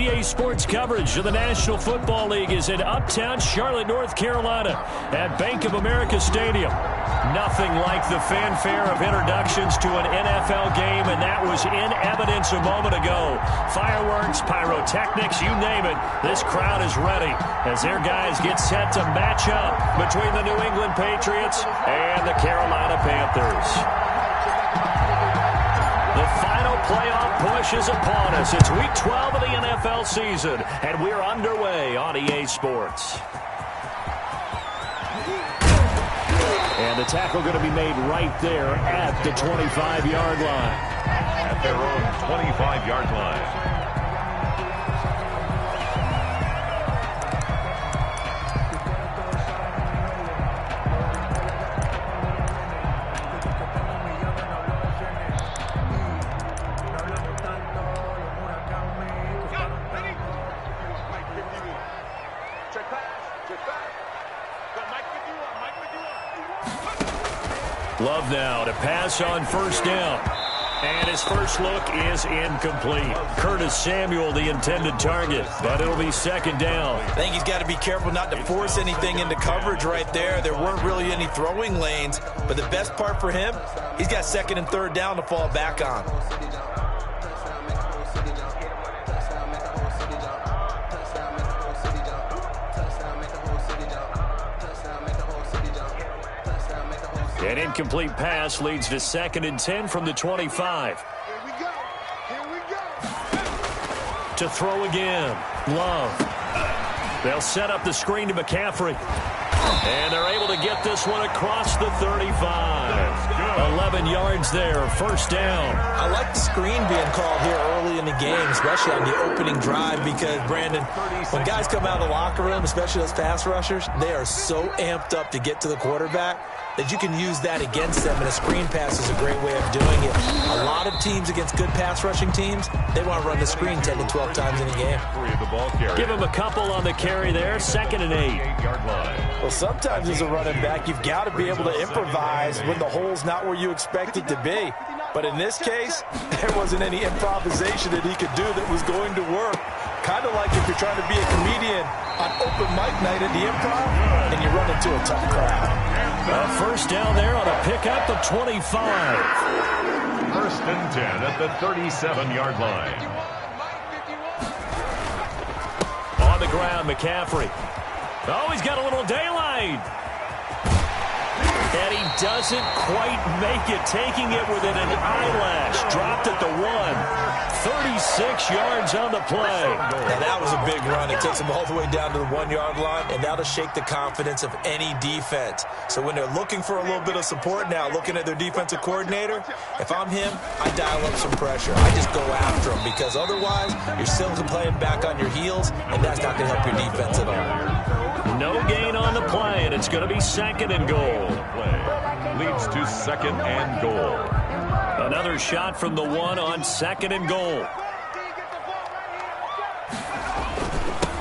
EA Sports coverage of the National Football League is in uptown Charlotte, North Carolina at Bank of America Stadium. Nothing like the fanfare of introductions to an NFL game, and that was in evidence a moment ago. Fireworks, pyrotechnics, you name it. This crowd is ready as their guys get set to match up between the New England Patriots and the Carolina Panthers. The final playoff push is upon us. It's Week 12 of the NFL season, and we're underway on EA Sports. And the tackle going to be made right there at the 25-yard line. At their own 25-yard line. Love now to pass on first down. And his first look is incomplete. Curtis Samuel, the intended target, but it'll be second down. I think he's got to be careful not to force anything into coverage right there. There weren't really any throwing lanes, but the best part for him, he's got second and third down to fall back on. An incomplete pass leads to 2nd and 10 from the 25. Here we go. Here we go. To throw again. Love. They'll set up the screen to McCaffrey. And they're able to get this one across the 35. 11 yards there. First down. I like the screen being called here early in the game, especially on the opening drive, because, Brandon, when guys come out of the locker room, especially those pass rushers, they are so amped up to get to the quarterback that you can use that against them, and a screen pass is a great way of doing it. A lot of teams against good pass rushing teams, they want to run the screen 10 to 12 times in a game. Give him a couple on the carry there. 2nd and 8. Well, sometimes as a running back, you've got to be able to improvise when the hole's not where you expect it to be. But in this case, there wasn't any improvisation that he could do that was going to work. Kind of like if you're trying to be a comedian on open mic night at the Improv and you run into a tough crowd. First down there on a pickup of 25. First and 10 at the 37-yard line. On the ground, McCaffrey. Oh, he's got a little daylight. And he doesn't quite make it, taking it within an eyelash. Dropped at the 1. 36 yards on the play. Now, that was a big run. It takes him all the way down to the 1-yard line, and that'll shake the confidence of any defense. So when they're looking for a little bit of support now, looking at their defensive coordinator, if I'm him, I dial up some pressure. I just go after him, because otherwise you're still playing back on your heels, and that's not going to help your defense at all. No gain on the play, and it's going to be 2nd and goal. Leads to 2nd and goal. Another shot from the 1 on 2nd and goal.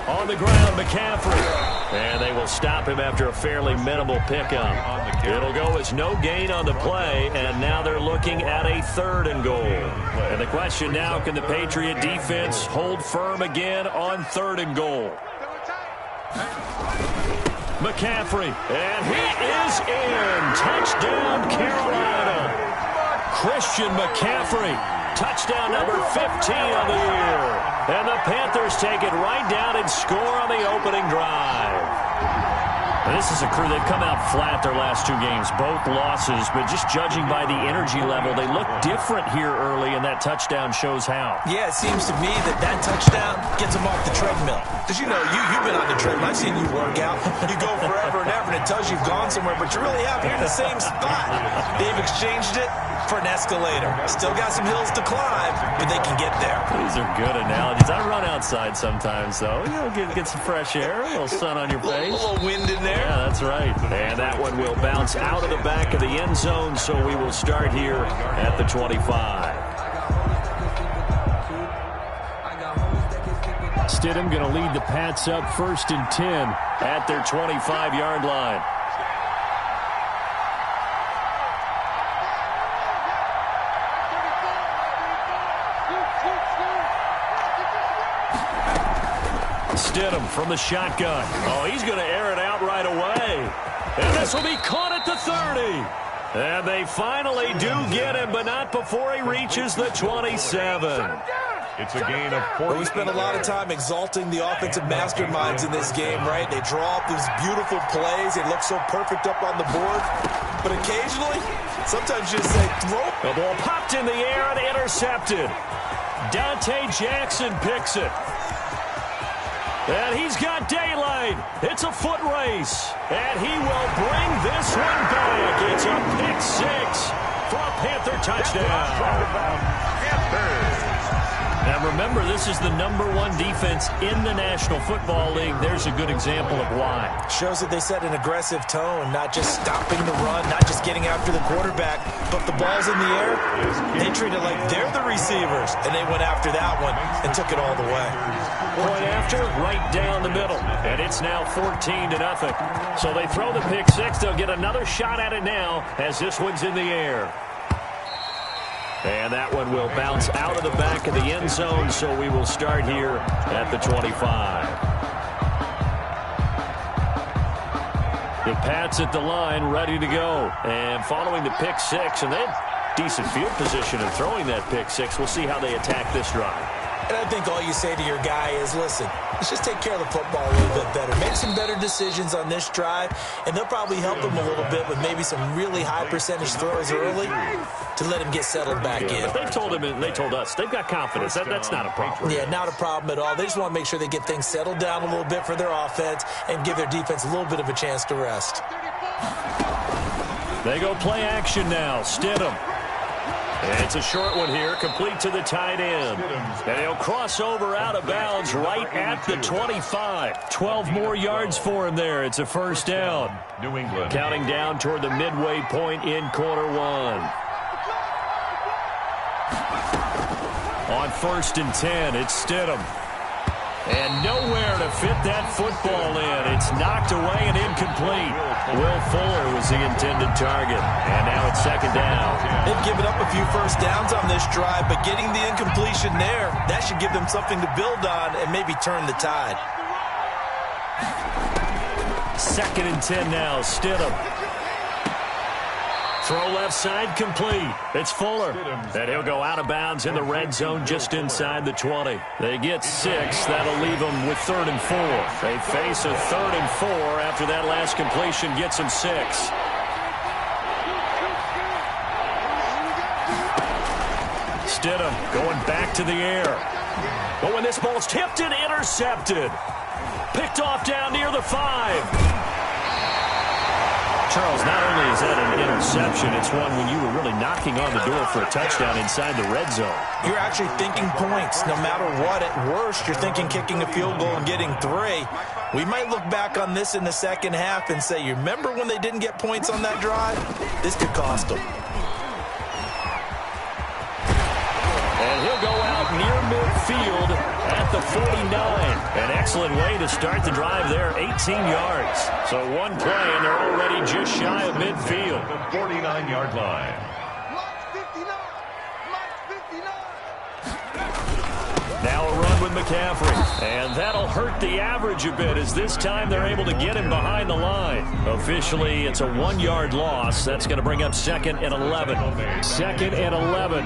On the ground, McCaffrey. And they will stop him after a fairly minimal pickup. It'll go as no gain on the play, and now they're looking at a 3rd and goal. And the question now, can the Patriot defense hold firm again on 3rd and goal? McCaffrey, and he is in. Touchdown, Carolina. Christian McCaffrey, touchdown number 15 on the year. And the Panthers take it right down and score on the opening drive. This is a crew, they've come out flat their last 2 games, both losses, but just judging by the energy level, they look different here early, and that touchdown shows how. Yeah, it seems to me that touchdown gets them off the treadmill. Because, you know, you've been on the treadmill. I've seen you work out. You go forever and ever, and it tells you you've gone somewhere, but you really have. You're in the same spot. They've exchanged it for an escalator. Still got some hills to climb, but they can get there. These are good analogies. I run outside sometimes, though. You know, get some fresh air, a little sun on your face. A little wind in there. Yeah, that's right. And that one will bounce out of the back of the end zone, so we will start here at the 25. Stidham going to lead the Pats up 1st and 10 at their 25-yard line. Stidham from the shotgun. Oh, he's going to air it out right away. And this will be caught at the 30. And they finally do get him, but not before he reaches the 27. It's a gain of 4. We spent a lot of time exalting the offensive masterminds in this game, right? They draw up these beautiful plays. They look so perfect up on the board. But occasionally, sometimes you just say, throw. The ball popped in the air and intercepted. Dante Jackson picks it. And he's got daylight. It's a foot race. And he will bring this one back. It's a pick 6 for a Panther touchdown. Now remember, this is the #1 defense in the National Football League. There's a good example of why. Shows that they set an aggressive tone, not just stopping the run, not just getting after the quarterback, but the ball's in the air. They treat it like they're the receivers, and they went after that one and took it all the way. Point after, right down the middle. And it's now 14-0. So they throw the pick 6. They'll get another shot at it now as this one's in the air. And that one will bounce out of the back of the end zone, so we will start here at the 25. The Pats at the line, ready to go. And following the pick 6, and they had decent field position in throwing that pick 6. We'll see how they attack this drive. And I think all you say to your guy is, listen, let's just take care of the football a little bit better. Make some better decisions on this drive, and they'll probably help him a little bit with maybe some really high percentage throws early to let him get settled back in. But they told him and they told us they've got confidence. That's not a problem. Yeah, not a problem at all. They just want to make sure they get things settled down a little bit for their offense and give their defense a little bit of a chance to rest. They go play action now. Stidham. It's a short one here, complete to the tight end. And he'll cross over out of bounds right at the 25. 12 more yards for him there. It's a first down. New England. Counting down toward the midway point in quarter 1. On 1st and 10, it's Stidham. And nowhere to fit that football in. It's knocked away and incomplete. Will Fuller was the intended target. And now it's 2nd down. They've given up a few first downs on this drive, but getting the incompletion there, that should give them something to build on and maybe turn the tide. 2nd and 10 now, Stidham. Throw left side complete. It's Fuller. And he'll go out of bounds in the red zone just inside the 20. They get 6. That'll leave them with 3rd and 4. They face a 3rd and 4 after that last completion gets them 6. Stidham going back to the air. But when this ball's tipped and intercepted. Picked off down near the 5. Charles, not only is that an interception, it's one when you were really knocking on the door for a touchdown inside the red zone. You're actually thinking points. No matter what, at worst, you're thinking kicking a field goal and getting 3. We might look back on this in the second half and say, you remember when they didn't get points on that drive? This could cost them. And he'll go out near midfield at the 49. An excellent way to start the drive there, 18 yards. So one play, and they're already just shy of midfield. The 49-yard line. Now a run with McCaffrey. And that'll hurt the average a bit as this time they're able to get him behind the line. Officially, it's a 1-yard loss. That's going to bring up 2nd and 11. 2nd and 11.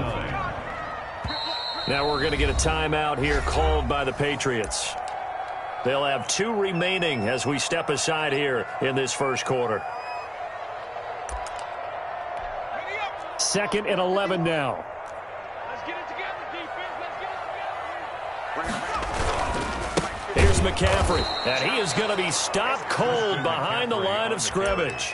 Now we're going to get a timeout here called by the Patriots. They'll have 2 remaining as we step aside here in this first quarter. 2nd and 11 now. Let's get it together, defense. Let's get it together. Here's McCaffrey, and he is going to be stopped cold behind the line of scrimmage.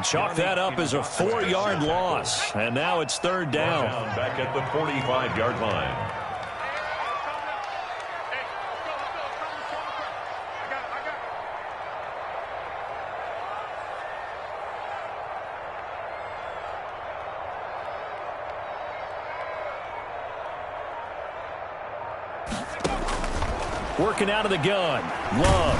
Chalk that up as a 4-yard loss, and now it's 3rd down. Back at the 45-yard line. Working out of the gun. Love.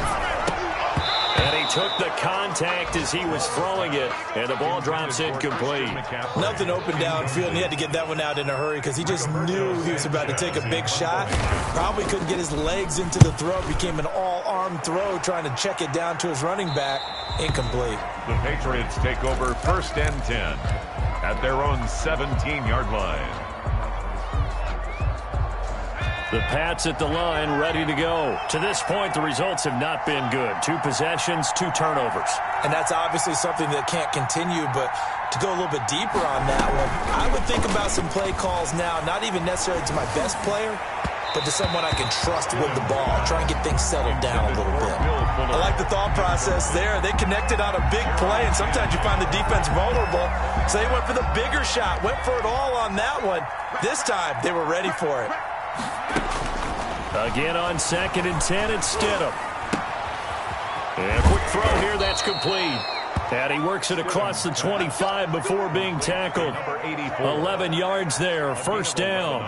And he took the contact as he was throwing it, and the ball drops incomplete. Nothing open downfield, and he had to get that one out in a hurry because he just knew he was about to take a big shot. Probably couldn't get his legs into the throw. It became an all-arm throw trying to check it down to his running back. Incomplete. The Patriots take over 1st and 10 at their own 17-yard line. The Pats at the line, ready to go. To this point, the results have not been good. 2 possessions, 2 turnovers. And that's obviously something that can't continue, but to go a little bit deeper on that one, I would think about some play calls now, not even necessarily to my best player, but to someone I can trust with the ball. Try and get things settled down a little bit. I like the thought process there. They connected on a big play, and sometimes you find the defense vulnerable. So they went for the bigger shot, went for it all on that one. This time, they were ready for it. Again on 2nd and 10, it's Stidham. And a quick throw here, that's complete. And he works it across the 25 before being tackled. 11 yards there, 1st down.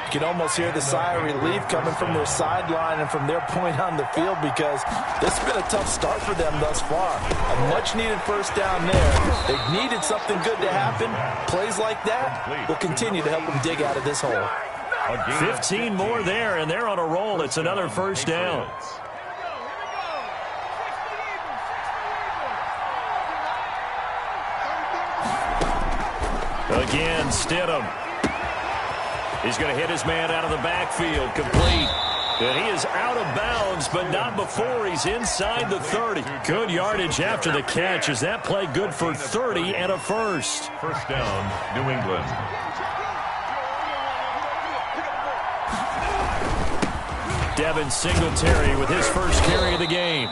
You can almost hear the sigh of relief coming from their sideline and from their point on the field because this has been a tough start for them thus far. A much-needed 1st down there. They've needed something good to happen. Plays like that will continue to help them dig out of this hole. 15 more there, and they're on a roll. It's another 1st down. Again, Stidham. He's going to hit his man out of the backfield. Complete. And he is out of bounds, but not before he's inside the 30. Good yardage after the catch. Is that play good for 30 and a 1st? 1st down, New England. Devin Singletary with his 1st carry of the game.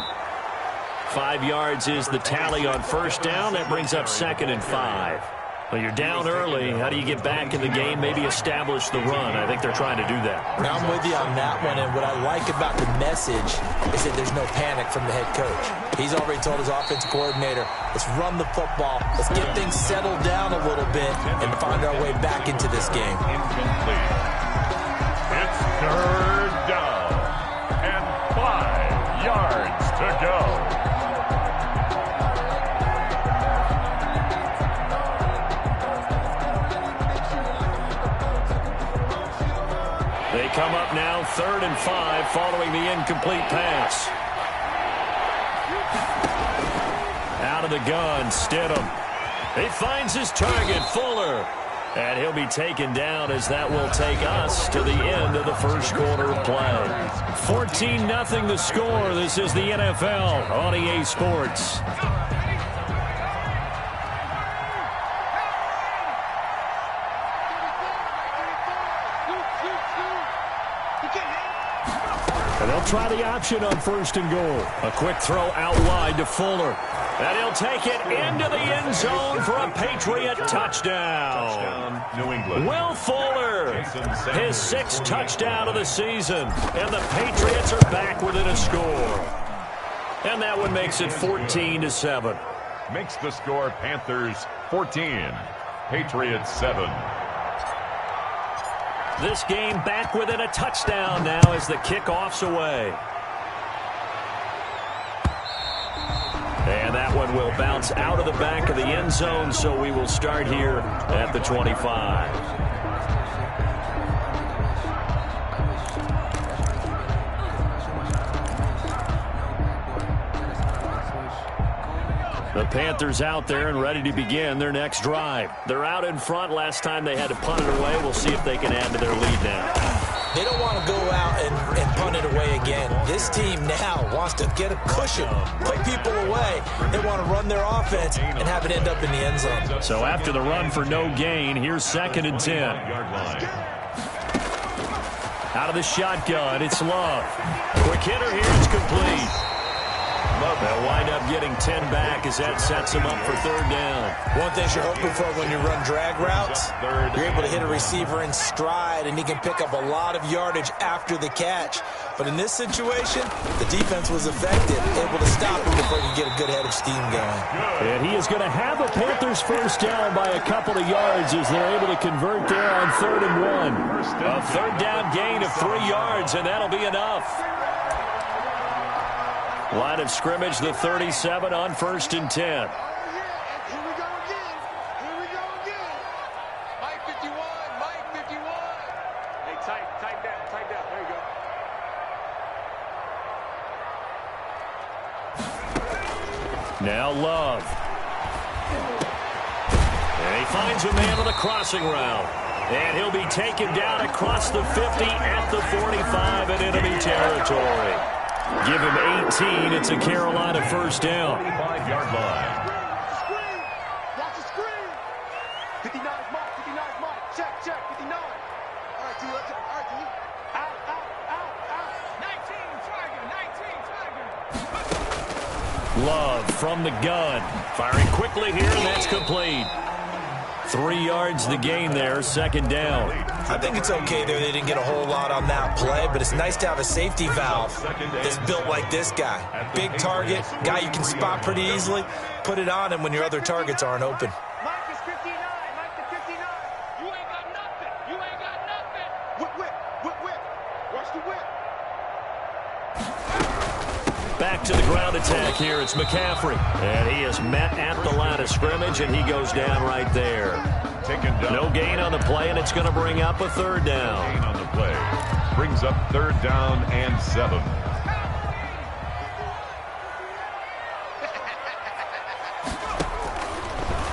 5 yards is the tally on 1st down. That brings up 2nd and 5. Well, you're down early. How do you get back in the game, maybe establish the run? I think they're trying to do that. I'm with you on that one, and what I like about the message is that there's no panic from the head coach. He's already told his offensive coordinator, let's run the football, let's get things settled down a little bit, and find our way back into this game. Incomplete. It's 3rd down and 5 yards to go. They come up now 3rd and 5 following the incomplete pass. Out of the gun, Stidham. He finds his target, Fuller. And he'll be taken down as that will take us to the end of the 1st quarter of play. 14-0 the score. This is the NFL on EA Sports. And they'll try the option on 1st and goal. A quick throw out wide to Fuller. And he'll take it into the end zone for a Patriot touchdown. New England. Will Fuller, his 6th touchdown of the season. And the Patriots are back within a score. And that one makes it 14-7. Makes the score Panthers 14, Patriots 7. This game back within a touchdown now as the kickoff's away. And that one will bounce out of the back of the end zone, so we will start here at the 25. The Panthers out there and ready to begin their next drive. They're out in front. Last time they had to punt it away. We'll see if they can add to their lead now. They don't want to go out and punt it away again. This team now wants to get a cushion, put people away. They want to run their offense and have it end up in the end zone. So after the run for no gain, here's 2nd and 10. Out of the shotgun, it's Love. Quick hitter here, it's complete. They'll wind up getting 10 back as that sets them up for 3rd down. One thing you're hoping for when you run drag routes, you're able to hit a receiver in stride, and he can pick up a lot of yardage after the catch. But in this situation, the defense was effective, able to stop him before he could get a good head of steam going. And he is going to have the Panthers 1st down by a couple of yards as they're able to convert there on 3rd and 1. A 3rd down gain of 3 yards, and that'll be enough. Line of scrimmage, the 37 on 1st and 10. Here we go again. Here we go again. Mike 51. Mike 51. Hey, tight down. There you go. Now Love. And he finds a man on the crossing route. And he'll be taken down across the 50 at the 45 in enemy territory. Give him 18. It's a Carolina first down. 5-yard line. Screen. Watch the screen. 59 is Mike. 59 is Mike. Check. 59. All right, D. Let's go. All right, D. Out. 19 Tiger. Love from the gun. Firing quickly here, and that's complete. 3 yards the gain there, second down. I think it's okay there. They didn't get a whole lot on that play, but it's nice to have a safety valve that's built like this guy. Big target, guy you can spot pretty easily. Put it on him when your other targets aren't open. Mike is 59. Mike is 59. You ain't got nothing. Whip. Watch the whip. Back to the ground attack here. It's McCaffrey. And he is met at the line of scrimmage, and he goes down right there. Taken down. No gain on the play, and it's going to bring up a third down. Gain on the play. Brings up 3rd down and 7.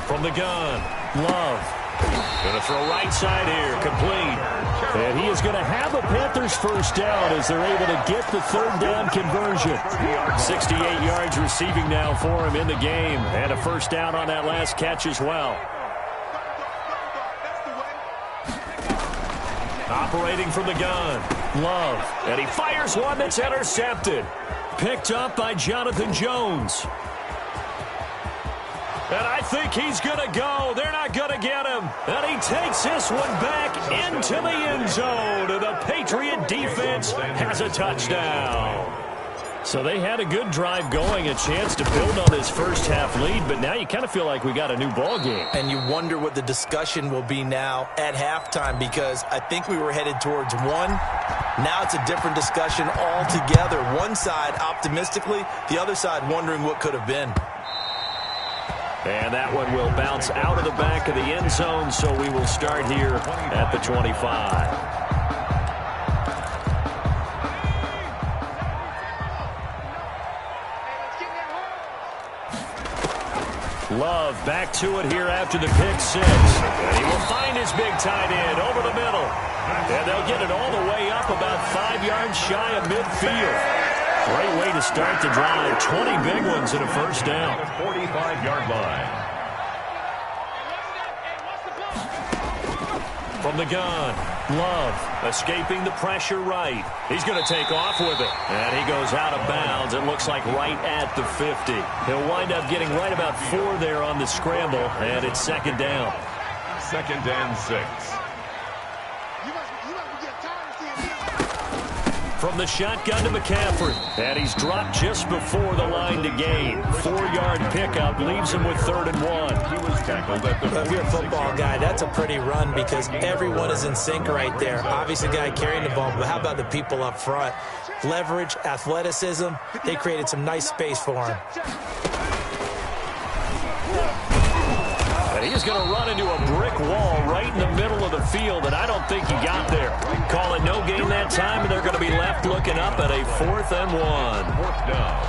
From the gun, Love. Going to throw right side here, complete. And he is going to have a Panthers first down as they're able to get the 3rd down conversion. 68 yards receiving now for him in the game. And a first down on that last catch as well. Operating from the gun, Love. And he fires one that's intercepted. Picked up by Jonathan Jones. And I think he's going to go. They're not going to get him. And he takes this one back into the end zone. And the Patriot defense has a touchdown. So they had a good drive going, a chance to build on this first half lead, but now you kind of feel like we got a new ball game. And you wonder what the discussion will be now at halftime, because I think we were headed towards one. Now it's a different discussion altogether. One side optimistically, the other side wondering what could have been. And that one will bounce out of the back of the end zone, so we will start here at the 25. Love back to it here after the pick six. And he will find his big tight end over the middle. And they'll get it all the way up about 5 yards shy of midfield. Great way to start the drive. 20 big ones and a first down. 45-yard line. From the gun, Love escaping the pressure right. He's going to take off with it. And he goes out of bounds. It looks like right at the 50. He'll wind up getting right about 4 there on the scramble. And it's second down. 2nd and 6. From the shotgun to McCaffrey. And he's dropped just before the line to gain. 4-yard pickup leaves him with 3rd and 1. He was tackled at the If you're a football guy, that's a pretty run because everyone is in sync right there. Obviously, the guy carrying the ball, but how about the people up front? Leverage, athleticism, they created some nice space for him. And he's going to run into a brick wall right in the middle of the field, and I don't think he got there. Call it no gain that time, and they're going to be left looking up at a 4th and 1. 4th down.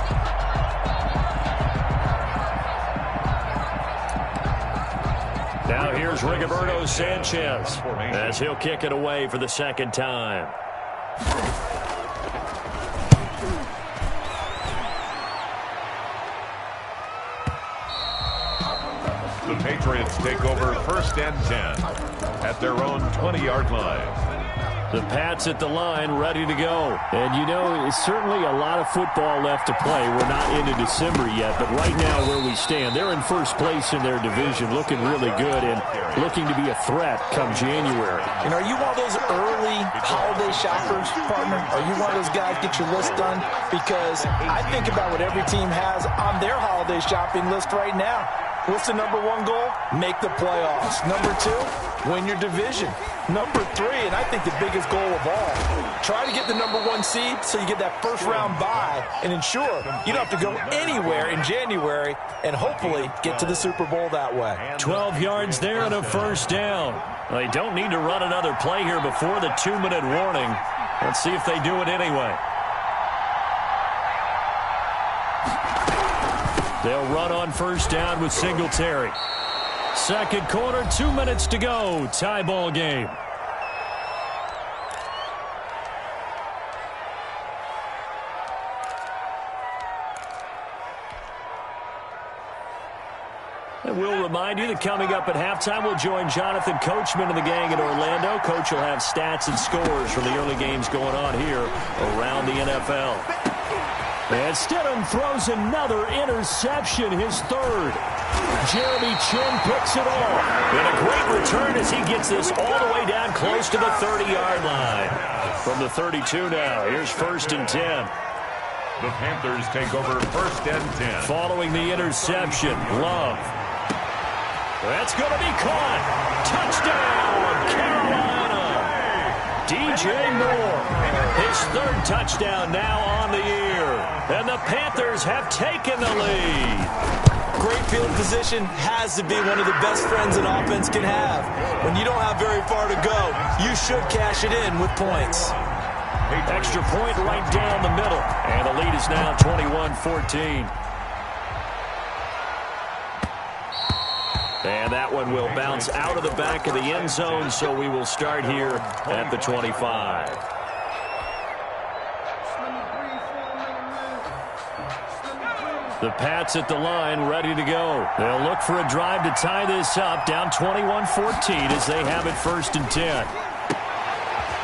Now here's Rigoberto Sanchez as he'll kick it away for the second time. The Patriots take over 1st and 10 at their own 20-yard line. The Pats at the line, ready to go. And, you know, it's certainly a lot of football left to play. We're not into December yet, but right now where we stand, they're in first place in their division, looking really good and looking to be a threat come January. And are you one of those early holiday shoppers, partner? Are you one of those guys get your list done? Because I think about what every team has on their holiday shopping list right now. What's the #1 goal? Make the playoffs. #2, win your division. Number 3, and I think the biggest goal of all, try to get the number 1 seed so you get that first-round bye and ensure you don't have to go anywhere in January and hopefully get to the Super Bowl that way. 12 yards there and a first down. They don't need to run another play here before the 2-minute warning. Let's see if they do it anyway. They'll run on first down with Singletary. Second quarter, 2 minutes to go. Tie ball game. And we'll remind you that coming up at halftime, we'll join Jonathan Coachman and the gang in Orlando. Coach will have stats and scores from the early games going on here around the NFL. And Stidham throws another interception, his third. Jeremy Chin picks it off. And a great return as he gets this all the way down close to the 30-yard line. From the 32 now, here's 1st and 10. The Panthers take over 1st and 10. Following the interception, Love. That's going to be caught. Touchdown, Carolina. DJ Moore, his 3rd touchdown now on the year. And the Panthers have taken the lead. Great field position has to be one of the best friends an offense can have. When you don't have very far to go, you should cash it in with points. Extra point right down the middle. And the lead is now 21-14. And that one will bounce out of the back of the end zone, so we will start here at the 25. The Pats at the line, ready to go. They'll look for a drive to tie this up, down 21-14 as they have it 1st and 10.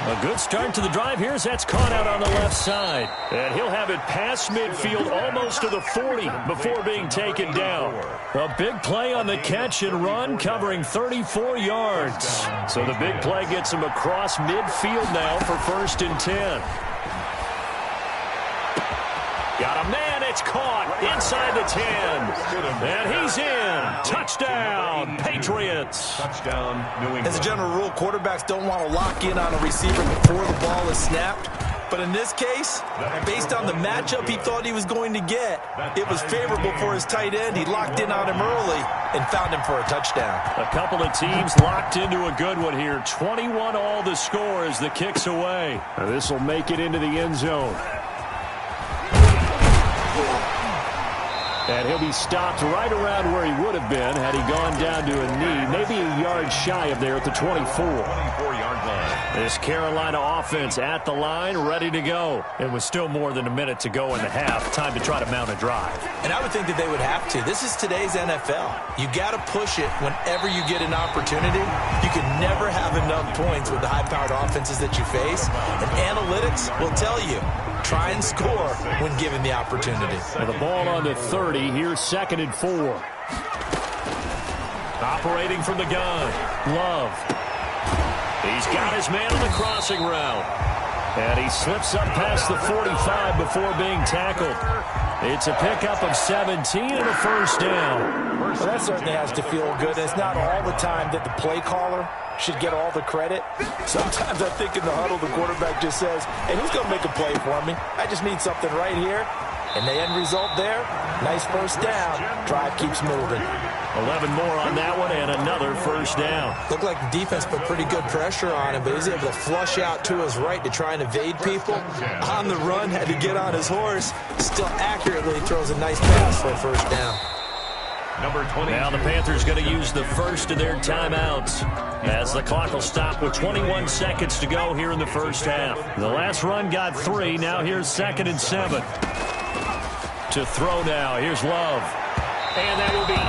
A good start to the drive here as that's caught out on the left side. And he'll have it past midfield almost to the 40 before being taken down. A big play on the catch and run covering 34 yards. So the big play gets him across midfield now for 1st and 10. Got a man, it's caught inside the 10. And he's in. Touchdown, Patriots. Touchdown, New England. As a general rule, quarterbacks don't want to lock in on a receiver before the ball is snapped. But in this case, based on the matchup he thought he was going to get, it was favorable for his tight end. He locked in on him early and found him for a touchdown. A couple of teams locked into a good one here. 21 all the score as the kick's away. This will make it into the end zone. And he'll be stopped right around where he would have been had he gone down to a knee, maybe a yard shy of there at the 24. 24-yard line. This Carolina offense at the line, ready to go. It was still more than a minute to go in the half. Time to try to mount a drive. And I would think that they would have to. This is today's NFL. You got to push it whenever you get an opportunity. You can never have enough points with the high-powered offenses that you face. And analytics will tell you, try and score when given the opportunity. And the ball on the 30. Here's 2nd and 4. Operating from the gun. Love. He's got his man on the crossing route. And he slips up past the 45 before being tackled. It's a pickup of 17 and a first down. Well, that certainly has to feel good. It's not all the time that the play caller should get all the credit. Sometimes I think in the huddle, the quarterback just says, hey, who's going to make a play for me? I just need something right here. And the end result there, nice first down. Drive keeps moving. 11 more on that one and another first down. Looked like the defense put pretty good pressure on him, but he was able to flush out to his right to try and evade people. On the run, had to get on his horse. Still accurately throws a nice pass for a first down. Number 20. Now the Panthers going to use the first of their timeouts as the clock will stop with 21 seconds to go here in the first half. The last run got 3. Now here's 2nd and 7. To throw now. Here's Love. And that will be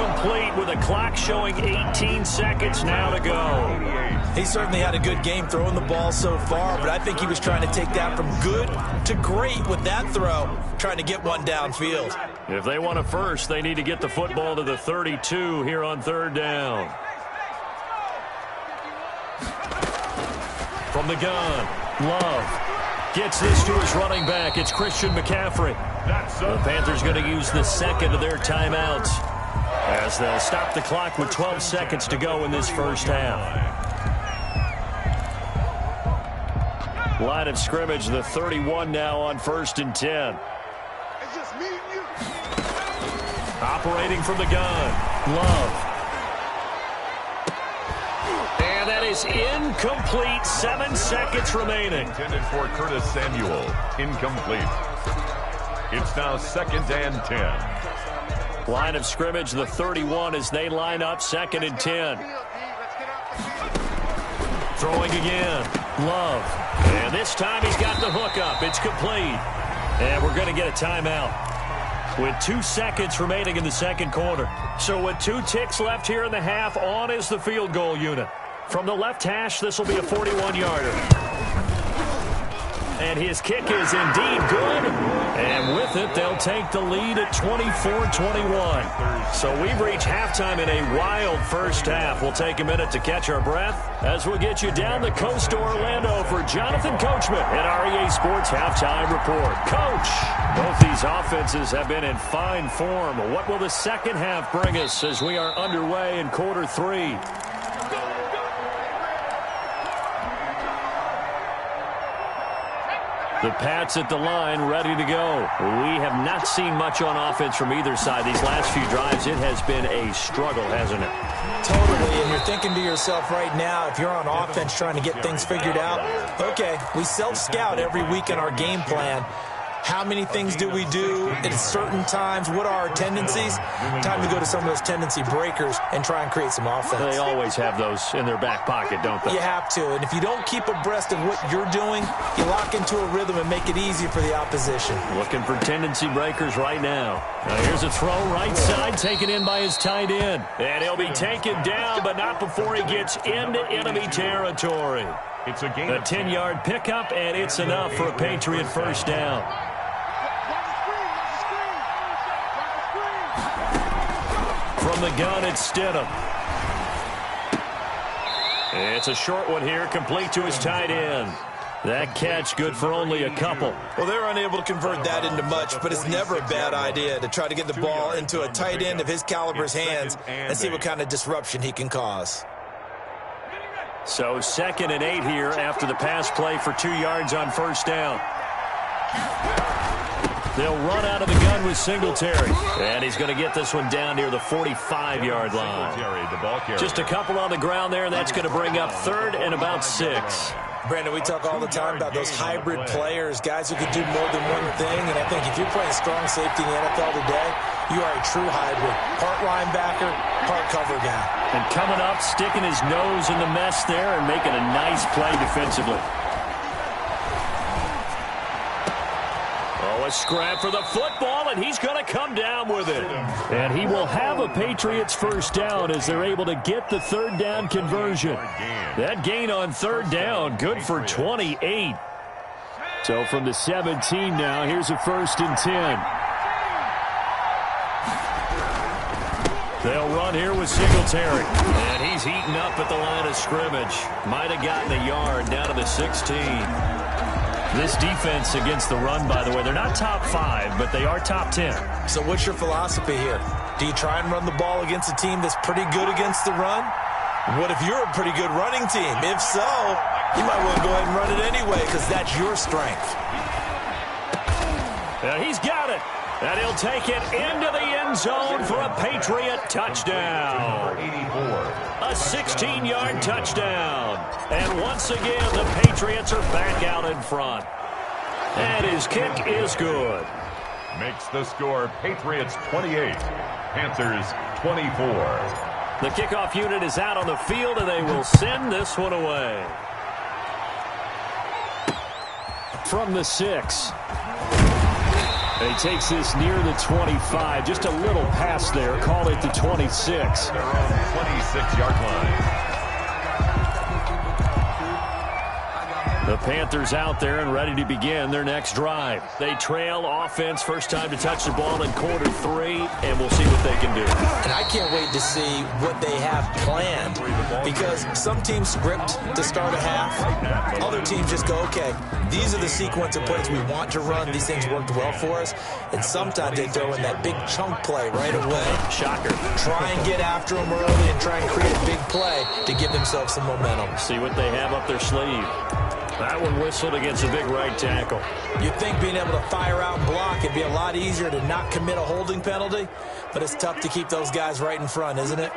incomplete with a clock showing 18 seconds now to go. He certainly had a good game throwing the ball so far, but I think he was trying to take that from good to great with that throw, trying to get one downfield. If they want a first, they need to get the football to the 32 here on 3rd down. From the gun, Love gets this to his running back. It's Christian McCaffrey. The Panthers going to use the second of their timeouts as they'll stop the clock with 12 seconds to go in this first half. Line of scrimmage, the 31 now on 1st and 10. It's just me and you. Operating from the gun, Love. And that is incomplete. 7 seconds remaining. Intended for Curtis Samuel. Incomplete. It's now 2nd and 10. Line of scrimmage, the 31 as they line up 2nd and 10. Throwing again, Love. And this time he's got the hook up. It's complete. And we're going to get a timeout with 2 seconds remaining in the second quarter. So with 2 ticks left here in the half, on is the field goal unit. From the left hash, this will be a 41-yarder. And his kick is indeed good. And with it, they'll take the lead at 24-21. So we've reached halftime in a wild first half. We'll take a minute to catch our breath as we'll get you down the coast to Orlando for Jonathan Coachman at REA Sports Halftime Report. Coach, both these offenses have been in fine form. What will the second half bring us as we are underway in quarter 3? The Pats at the line, ready to go. We have not seen much on offense from either side. These last few drives, it has been a struggle, hasn't it? Totally, and you're thinking to yourself right now, if you're on offense trying to get things figured out, okay, we self-scout every week in our game plan. How many things do we do at certain times? What are our tendencies? Time to go to some of those tendency breakers and try and create some offense. They always have those in their back pocket, don't they? You have to. And if you don't keep abreast of what you're doing, you lock into a rhythm and make it easy for the opposition. Looking for tendency breakers right now. Now here's a throw right side, taken in by his tight end. And he'll be taken down, but not before he gets into enemy territory. It's a gain. A 10-yard pickup, and it's enough for a Patriot first down. From the gun, it's Stidham. It's a short one here, complete to his tight end. That catch good for only a couple. Well, they're unable to convert that into much, but it's never a bad idea to try to get the ball into a tight end of his caliber's hands and see what kind of disruption he can cause. So 2nd and 8 here after the pass play for 2 yards on first down. They'll run out of the gun with Singletary. And he's going to get this one down near the 45-yard line. Just a couple on the ground there, and that's going to bring up 3rd and about 6. Brandon, we talk all the time about those hybrid players, guys who can do more than one thing. And I think if you're playing strong safety in the NFL today, you are a true hybrid. Part linebacker, part cover guy. And coming up, sticking his nose in the mess there and making a nice play defensively. Oh, a scrap for the football, and he's going to come down with it. And he will have a Patriots first down as they're able to get the 3rd down conversion. That gain on 3rd down, good for 28. So from the 17 now, here's a 1st and 10. They'll run here with Singletary. And he's heating up at the line of scrimmage. Might have gotten a yard down to the 16. This defense against the run, by the way, they're not top 5, but they are top 10. So what's your philosophy here? Do you try and run the ball against a team that's pretty good against the run? What if you're a pretty good running team? If so, you might want to go ahead and run it anyway because that's your strength. And he's got it. And he'll take it into the end zone for a Patriot touchdown. A 16-yard touchdown. And once again, the Patriots are back out in front. And his kick is good. Makes the score Patriots 28, Panthers 24. The kickoff unit is out on the field, and they will send this one away. From the 6. He takes this near the 25. Just a little pass there. Call it the 26. Their own 26-yard line. The Panthers out there and ready to begin their next drive. They trail offense, first time to touch the ball in quarter 3, and we'll see what they can do. And I can't wait to see what they have planned, because some teams script to start a half. Other teams just go, okay, these are the sequence of plays we want to run. These things worked well for us. And sometimes they throw in that big chunk play right away. Shocker. Try and get after them early and try and create a big play to give themselves some momentum. See what they have up their sleeve. That one whistled against a big right tackle. You'd think being able to fire out and block it'd be a lot easier to not commit a holding penalty, but it's tough to keep those guys right in front, isn't it?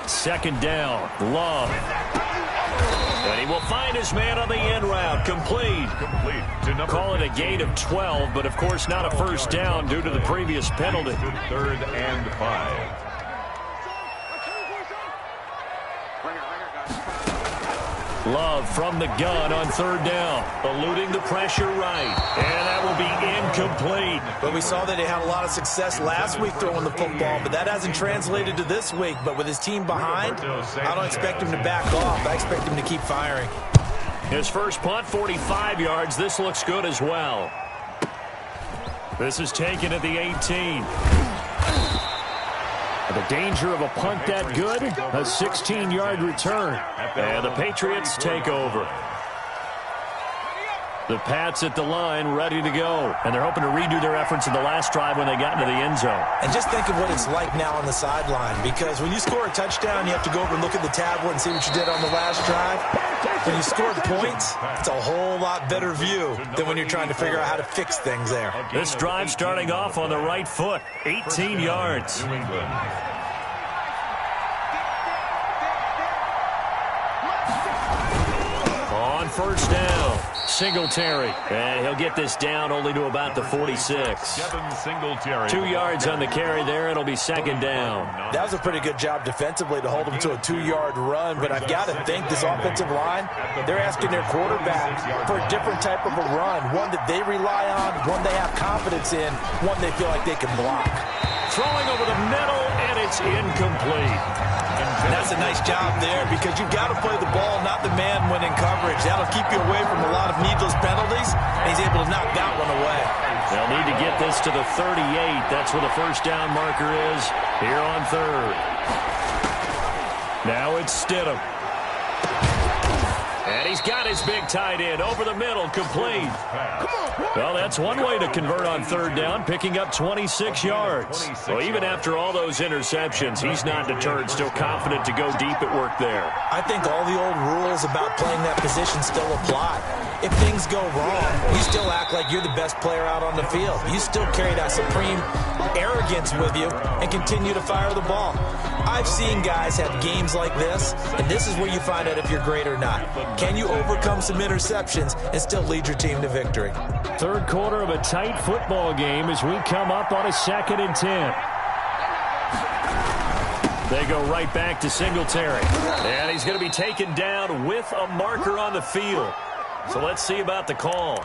Second down, Love. And he will find his man on the end route. Complete. Call it a gain of 12, but of course not a first down due to the previous penalty. 3rd and 5. Love from the gun on 3rd down. Eluding the pressure right. And that will be incomplete. But we saw that he had a lot of success last week throwing the football, but that hasn't translated to this week. But with his team behind, I don't expect him to back off. I expect him to keep firing. His first punt, 45 yards. This looks good as well. This is taken at the 18. The danger of a punt that good, a 16-yard return. And the Patriots take over. The Pats at the line ready to go. And they're hoping to redo their efforts in the last drive when they got into the end zone. And just think of what it's like now on the sideline, because when you score a touchdown, you have to go over and look at the tablet and see what you did on the last drive. When you score points, it's a whole lot better view than when you're trying to figure out how to fix things there. This drive starting off on the right foot, 18 yards. On first down, Singletary. And he'll get this down only to about the 46. 2 yards on the carry there. It'll be second down. That was a pretty good job defensively to hold him to a 2-yard run, but I've got to think this offensive line, they're asking their quarterback for a different type of a run, one that they rely on, one they have confidence in, one they feel like they can block. Throwing over the middle, and it's incomplete. And that's a nice job there, because you've got to play the ball, not the man when in coverage. That'll keep you away from a lot of needless penalties, and he's able to knock that one away. They'll need to get this to the 38. That's where the first down marker is here on 3rd. Now it's Stidham. And he's got his big tight end over the middle, complete. Well, that's one way to convert on 3rd down, picking up 26 yards. Well, even after all those interceptions, he's not deterred, still confident to go deep at work there. I think all the old rules about playing that position still apply. If things go wrong, you still act like you're the best player out on the field. You still carry that supreme arrogance with you and continue to fire the ball. I've seen guys have games like this, and this is where you find out if you're great or not. Can you overcome some interceptions and still lead your team to victory? 3rd quarter of a tight football game as we come up on a 2nd and 10. They go right back to Singletary. And he's going to be taken down with a marker on the field. So let's see about the call.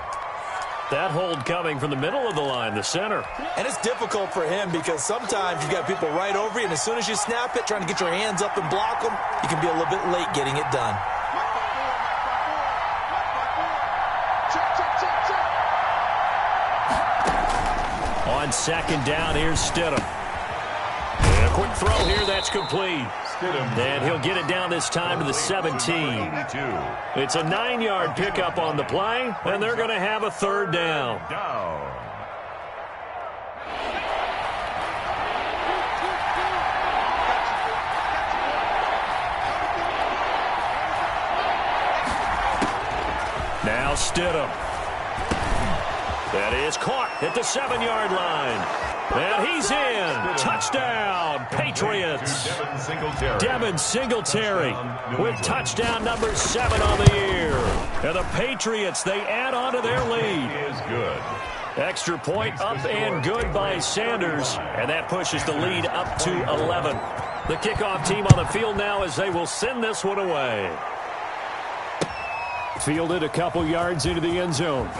That hold coming from the middle of the line, the center. And it's difficult for him because sometimes you've got people right over you, and as soon as you snap it, trying to get your hands up and block them, you can be a little bit late getting it done. On 2nd down, here's Stidham. And a quick throw here, that's complete. And he'll get it down this time to the 17. It's a 9-yard pickup on the play, and they're going to have a 3rd down. Now Stidham. That is caught at the 7-yard line. And he's in. Touchdown, Patriots. Devin Singletary with touchdown number 7 on the year. And the Patriots, they add on to their lead. Extra point up and good by Sanders. And that pushes the lead up to 11. The kickoff team on the field now as they will send this one away. Fielded a couple yards into the end zone.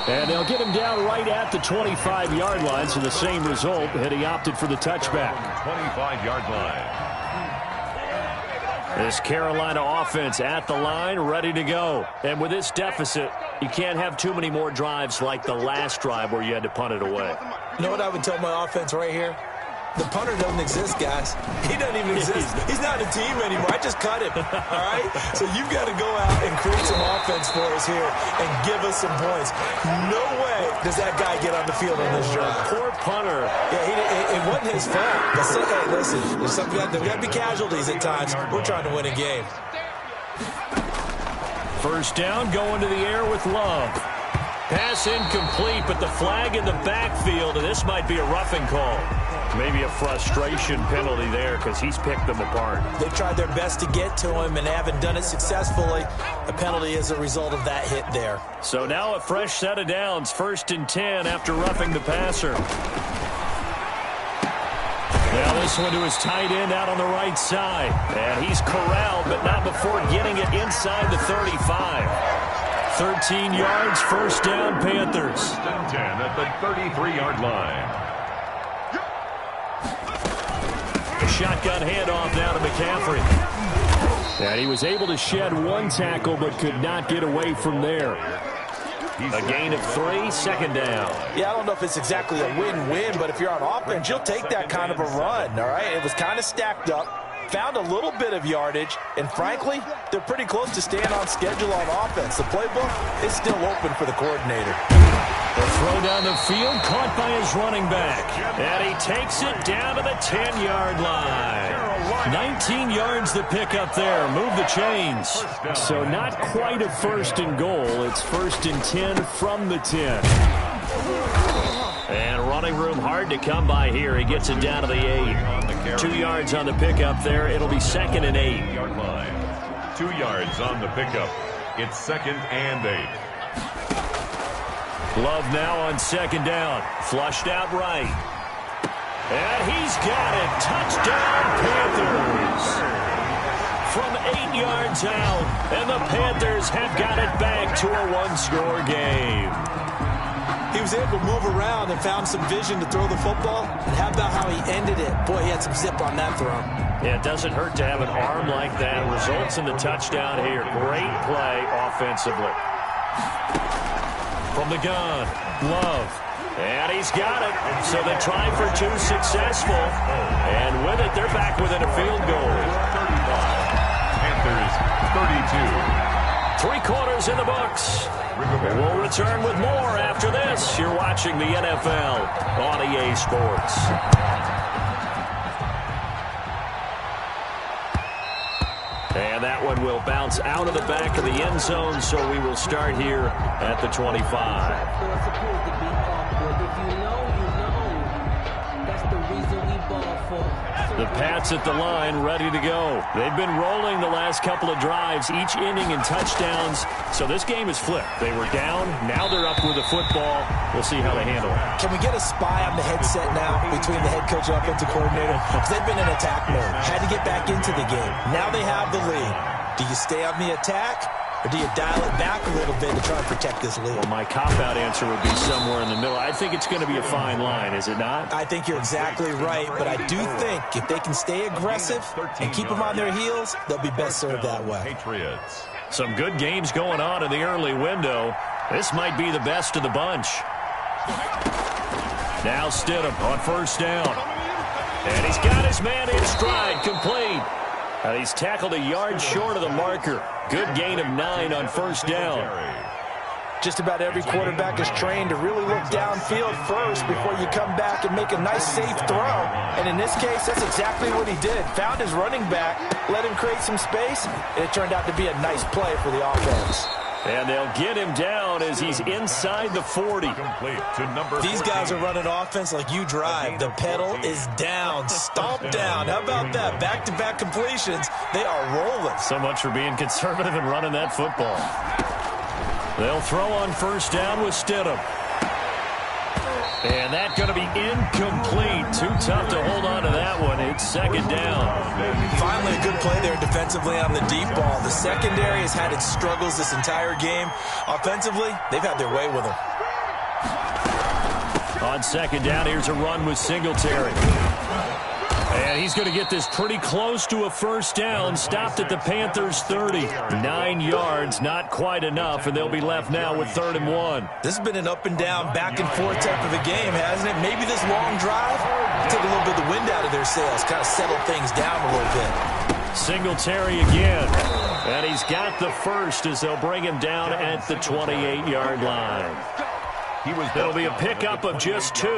And they'll get him down right at the 25-yard line, so the same result, and he opted for the touchback. 25-yard line. This Carolina offense at the line, ready to go. And with this deficit, you can't have too many more drives like the last drive where you had to punt it away. You know what I would tell my offense right here? The punter doesn't exist, guys. He doesn't even exist. He's not a team anymore. I just cut him, all right? So you've got to go out and create some offense for us here and give us some points. No way does that guy get on the field on this drive. Poor punter. Yeah, it wasn't his fault. But hey, listen, there's got to be casualties at times. We're trying to win a game. First down, going to the air with Love. Pass incomplete, but the flag in the backfield, and this might be a roughing call. Maybe a frustration penalty there because he's picked them apart. They tried their best to get to him and haven't done it successfully. A penalty is a result of that hit there. So now a fresh set of downs, 1st and 10 after roughing the passer. Now this one to his tight end out on the right side. And he's corralled, but not before getting it inside the 35. 13 yards, first down, Panthers. 10 at the 33-yard line. A shotgun handoff now to McCaffrey. And he was able to shed one tackle, but could not get away from there. A gain of 3, second down. Yeah, I don't know if it's exactly a win-win, but if you're on offense, you'll take that kind of a run, all right? It was kind of stacked up. Found a little bit of yardage, and frankly, they're pretty close to staying on schedule on offense. The playbook is still open for the coordinator. The throw down the field, caught by his running back. And he takes it down to the 10-yard line. 19 yards the pickup there. Move the chains. So not quite a 1st and goal. It's 1st and 10 from the 10. And running room hard to come by here. He gets it down to the 8. 2 yards on the pickup there. It'll be 2nd and 8. 2 yards on the pickup. It's 2nd and 8. Love now on 2nd down. Flushed out right. And he's got it. Touchdown, Panthers. From 8 yards out. And the Panthers have got it back to a 1-score game. He was able to move around and found some vision to throw the football. And how about how he ended it? Boy, he had some zip on that throw. Yeah, it doesn't hurt to have an arm like that. Results in the touchdown here. Great play offensively. From the gun, Love. And he's got it. So the try for 2 successful. And with it, they're back within a field goal. 35. Panthers 32. 3 quarters in the books. We'll return with more after this. You're watching the NFL on EA Sports. And that one will bounce out of the back of the end zone, so we will start here at the 25. The Pats at the line, ready to go. They've been rolling the last couple of drives, each inning in touchdowns. So this game is flipped. They were down. Now they're up with the football. We'll see how they handle it. Can we get a spy on the headset now between the head coach and offensive coordinator? Because they've been in attack mode. Had to get back into the game. Now they have the lead. Do you stay on the attack? Or do you dial it back a little bit to try and protect this lead? Well, my cop-out answer would be somewhere in the middle. I think it's going to be a fine line, is it not? I think you're exactly right, but I do think if they can stay aggressive and keep them on their heels, they'll be best served that way. Patriots. Some good games going on in the early window. This might be the best of the bunch. Now Stidham on 1st down. And he's got his man in stride, complete. And he's tackled a yard short of the marker. Good gain of 9 on 1st down. Just about every quarterback is trained to really look downfield first before you come back and make a nice, safe throw. And in this case, that's exactly what he did. Found his running back, let him create some space, and it turned out to be a nice play for the offense. And they'll get him down as he's inside the 40. These guys are running offense like you drive. The pedal is down, stomp down. How about that? Back-to-back completions. They are rolling. So much for being conservative and running that football. They'll throw on 1st down with Stidham. And that's going to be incomplete. Too tough to hold on to that one. It's 2nd down. Finally, a good play there defensively on the deep ball. The secondary has had its struggles this entire game. Offensively, they've had their way with them. On 2nd down, here's a run with Singletary. And And he's going to get this pretty close to a first down. Stopped at the Panthers' 30. 9 yards, not quite enough, and they'll be left now with 3rd and 1. This has been an up and down, back and forth type of a game, hasn't it? Maybe this long drive took a little bit of the wind out of their sails, kind of settled things down a little bit. Singletary again. And he's got the first as they'll bring him down at the 28-yard line. It'll be a pickup of just 2,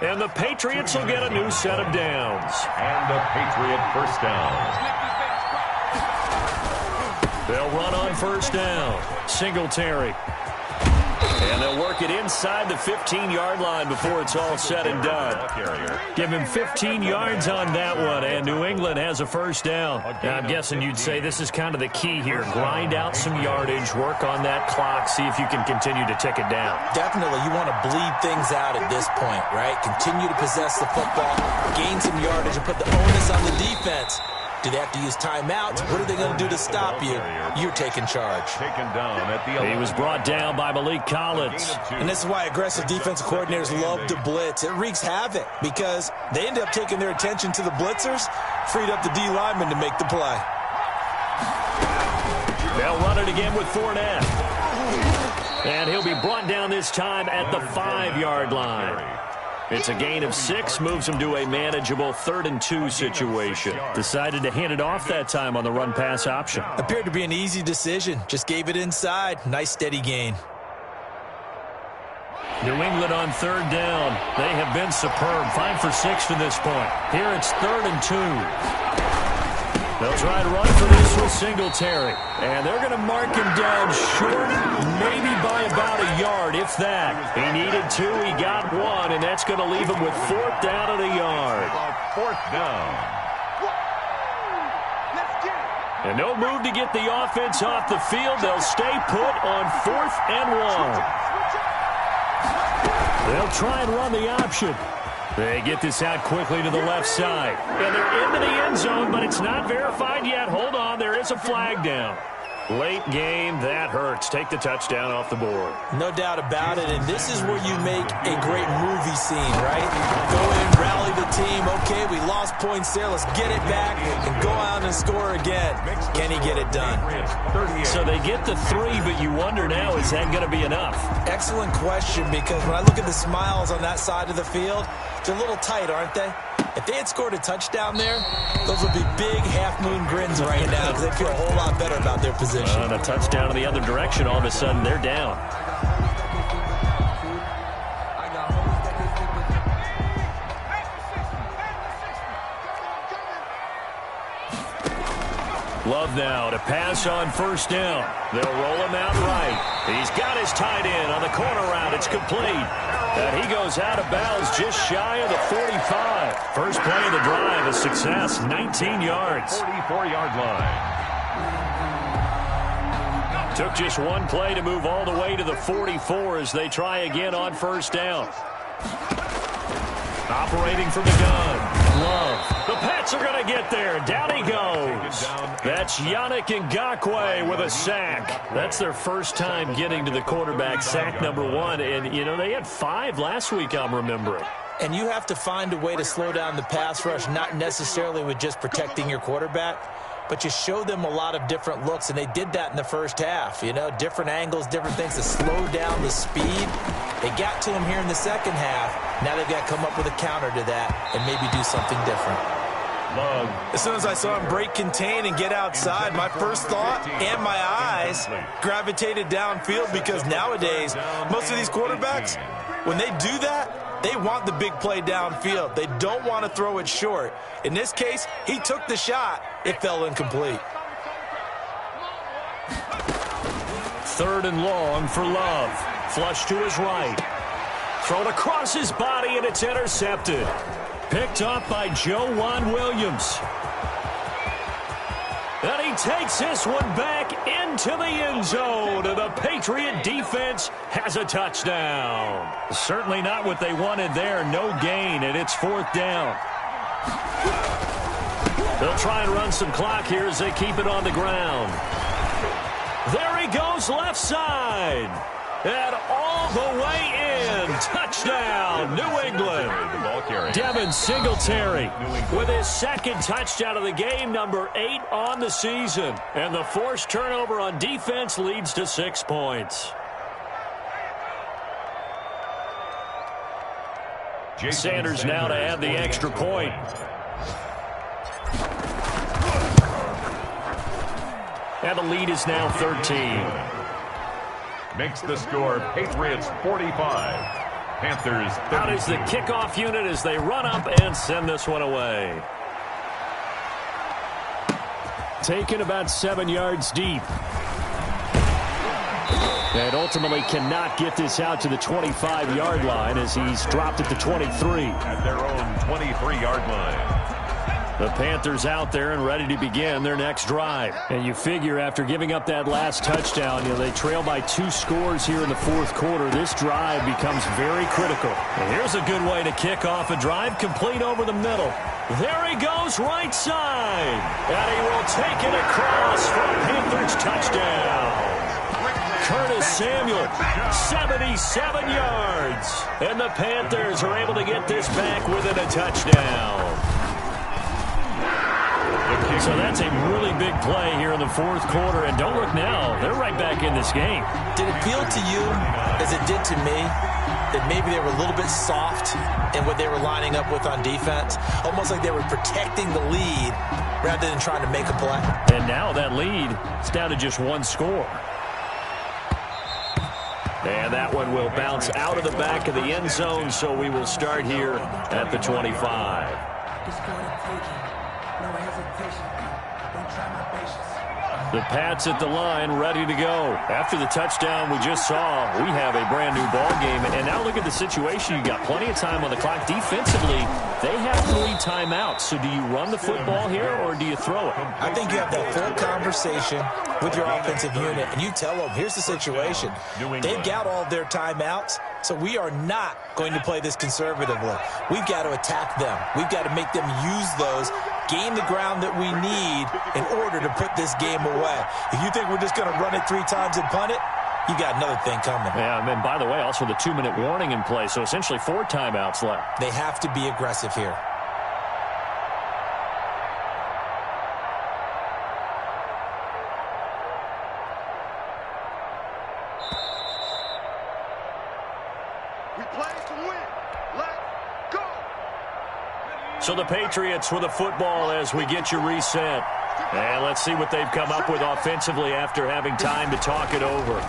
and the Patriots will get a new set of downs. And a Patriot first down. They'll run on first down. Singletary. And they'll work it inside the 15-yard line before it's all said and done. Give him 15 yards on that one, and New England has a first down. Now, I'm guessing you'd say this is kind of the key here. Grind out some yardage, work on that clock, see if you can continue to tick it down. Definitely, you want to bleed things out at this point, right? Continue to possess the football, gain some yardage, and put the onus on the defense. Do they have to use timeouts? What are they going to do to stop you? You're taking charge. Taken down at the 11. He was brought down by Malik Collins. And this is why aggressive defensive coordinators love to blitz. It wreaks havoc because they end up taking their attention to the blitzers, freed up the D lineman to make the play. They'll run it again with Fournette. And he'll be brought down this time at the 5-yard line. It's a gain of 6, moves him to a manageable 3rd and 2 situation. Decided to hand it off that time on the run-pass option. Appeared to be an easy decision. Just gave it inside. Nice steady gain. New England on 3rd down. They have been superb. 5 for 6 to this point. Here it's 3rd and 2. They'll try to run for this with Singletary. And they're going to mark him down short, maybe by about a yard, if that. He needed 2, he got 1, and that's going to leave him with 4th down and a yard. 4th down. And no move to get the offense off the field. They'll stay put on 4th and 1. They'll try and run the option. They get this out quickly to the left side. And they're into the end zone, but it's not verified yet. Hold on, there is a flag down. Late game, that hurts. Take the touchdown off the board. No doubt about it, and this is where you make a great movie scene, right? Go in, rally the team. Okay, we lost points there. Let's get it back and go out and score again. Can he get it done? So they get the 3, but you wonder now, is that going to be enough? Excellent question, because when I look at the smiles on that side of the field, they're a little tight, aren't they? If they had scored a touchdown there, those would be big half-moon grins right now because they feel a whole lot better about their position. And a touchdown in the other direction, all of a sudden they're down. Love now to pass on first down. They'll roll him out right. He's got his tight end on the corner route. It's complete. And he goes out of bounds just shy of the 45. First play of the drive, a success, 19 yards. 44-yard line. Took just one play to move all the way to the 44 as they try again on first down. Operating from the gun. Love. The Pats are going to get there. Down he goes. That's Yannick Ngakoue with a sack. That's their first time getting to the quarterback, sack number 1. And, you know, they had 5 last week, I'm remembering. And you have to find a way to slow down the pass rush, not necessarily with just protecting your quarterback, but you show them a lot of different looks, and they did that in the first half. You know, different angles, different things to slow down the speed. They got to him here in the second half. Now they've got to come up with a counter to that and maybe do something different. Love. As soon as I saw him break contain and get outside, my first thought and my eyes gravitated downfield because nowadays, most of these quarterbacks, when they do that, they want the big play downfield. They don't want to throw it short. In this case, he took the shot. It fell incomplete. 3rd and long for Love. Flush to his right. Thrown across his body, and it's intercepted. Picked up by Joejuan Williams. And he takes this one back into the end zone. And the Patriot defense has a touchdown. Certainly not what they wanted there. No gain, and it's 4th down. They'll try and run some clock here as they keep it on the ground. There he goes left side. And all the way in. Touchdown, New England. The ball carrier. Devin Singletary with his second touchdown of the game, number 8 on the season. And the forced turnover on defense leads to 6 points. Sanders now to add the extra point. And the lead is now 13. Makes the score Patriots 45. Panthers 32. Out is the kickoff unit as they run up and send this one away. Taken about 7 yards deep. And ultimately cannot get this out to the 25-yard line as he's dropped at the 23. At their own 23-yard line. The Panthers out there and ready to begin their next drive. And you figure after giving up that last touchdown, they trail by 2 scores here in the fourth quarter. This drive becomes very critical. And here's a good way to kick off a drive, complete over the middle. There he goes, right side. And he will take it across for a Panthers touchdown. Curtis Samuel, 77 yards. And the Panthers are able to get this back within a touchdown. So that's a really big play here in the fourth quarter. And don't look now, they're right back in this game. Did it feel to you, as it did to me, that maybe they were a little bit soft in what they were lining up with on defense? Almost like they were protecting the lead rather than trying to make a play. And now that lead is down to just 1 score. And that one will bounce out of the back of the end zone, so we will start here at the 25. The Pats at the line, ready to go. After the touchdown we just saw, we have a brand new ball game. And now look at the situation. You got plenty of time on the clock. Defensively, they have 3 timeouts. So do you run the football here or do you throw it? I think you have that full conversation with your offensive unit, and you tell them, here's the situation. They've got all their timeouts, so we are not going to play this conservatively. We've got to attack them. We've got to make them use those, gain the ground that we need in order to put this game away. If you think we're just going to run it 3 times and punt it, you got another thing coming. Yeah, and by the way, also the 2-minute warning in play, so essentially 4 timeouts left. They have to be aggressive here. So the Patriots with the football as we get you reset. And let's see what they've come up with offensively after having time to talk it over.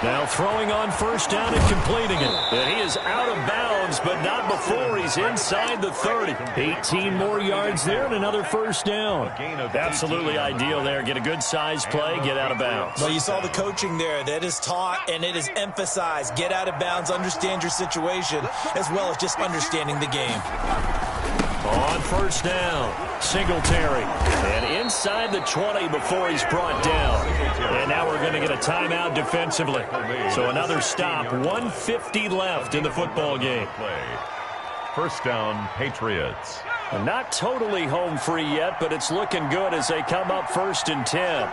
Now throwing on first down and completing it. And he is out of bounds, but not before he's inside the 30. 18 more yards there and another first down. Absolutely ideal there. Get a good size play, get out of bounds. Well, you saw the coaching there. That is taught and it is emphasized. Get out of bounds, understand your situation, as well as just understanding the game. On first down, Singletary. And inside the 20 before he's brought down. And now we're going to get a timeout defensively. So another stop, 1:50 left in the football game. First down, Patriots. Not totally home free yet, but it's looking good as they come up 1st and 10.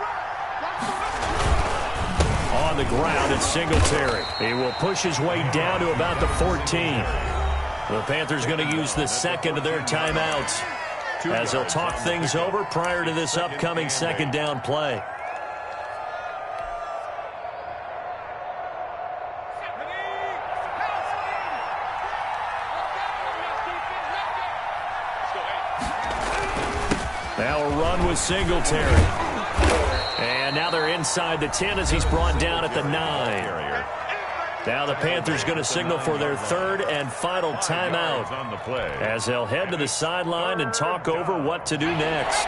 On the ground, it's Singletary. He will push his way down to about the 14. The Panthers going to use the second of their timeouts as they'll talk things over prior to this upcoming second down play. Now a run with Singletary. And now they're inside the 10 as he's brought down at the 9. Now the Panthers going to signal for their 3rd and final timeout as they'll head to the sideline and talk over what to do next.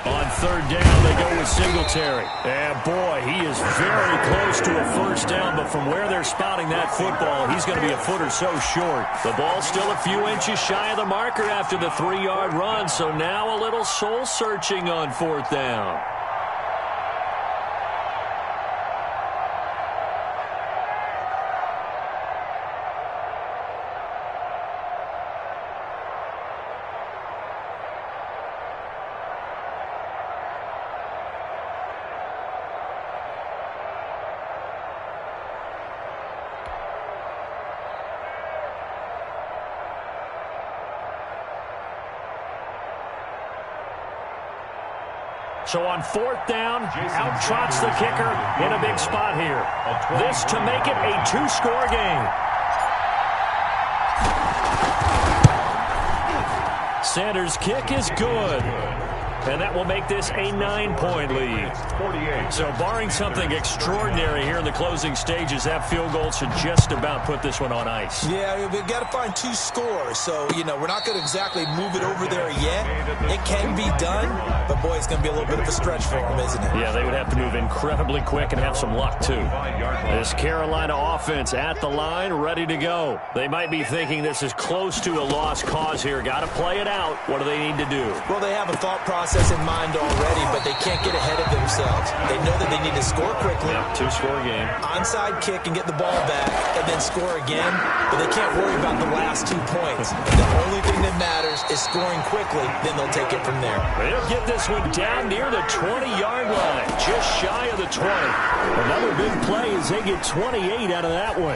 On 3rd down, they go with Singletary. And boy, he is very close to a first down, but from where they're spotting that football, he's going to be a foot or so short. The ball's still a few inches shy of the marker after the 3-yard run, so now a little soul-searching on 4th down. So on 4th down, out trots the kicker in a big spot here. This to make it a 2-score game. Sanders' kick is good. And that will make this a 9-point lead. So barring something extraordinary here in the closing stages, that field goal should just about put this one on ice. Yeah, we've got to find 2 scores. So, we're not going to exactly move it over there yet. It can be done, but, boy, it's going to be a little bit of a stretch for them, isn't it? Yeah, they would have to move incredibly quick and have some luck, too. This Carolina offense at the line, ready to go. They might be thinking this is close to a lost cause here. Got to play it out. What do they need to do? Well, they have a thought process in mind already, but they can't get ahead of themselves. They know that they need to score quickly. Yep, 2-score game. Onside kick and get the ball back and then score again, but they can't worry about the last 2 points. The only thing that matters is scoring quickly, then they'll take it from there. They'll get this one down near the 20-yard line, just shy of the 20. Another big play as they get 28 out of that one.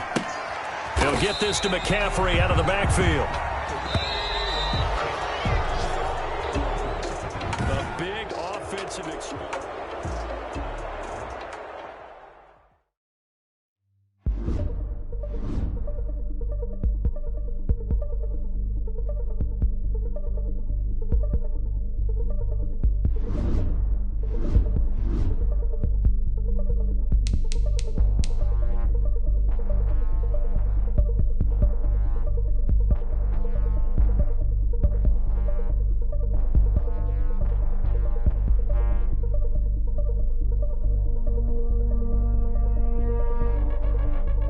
They'll get this to McCaffrey out of the backfield. Big offensive experience.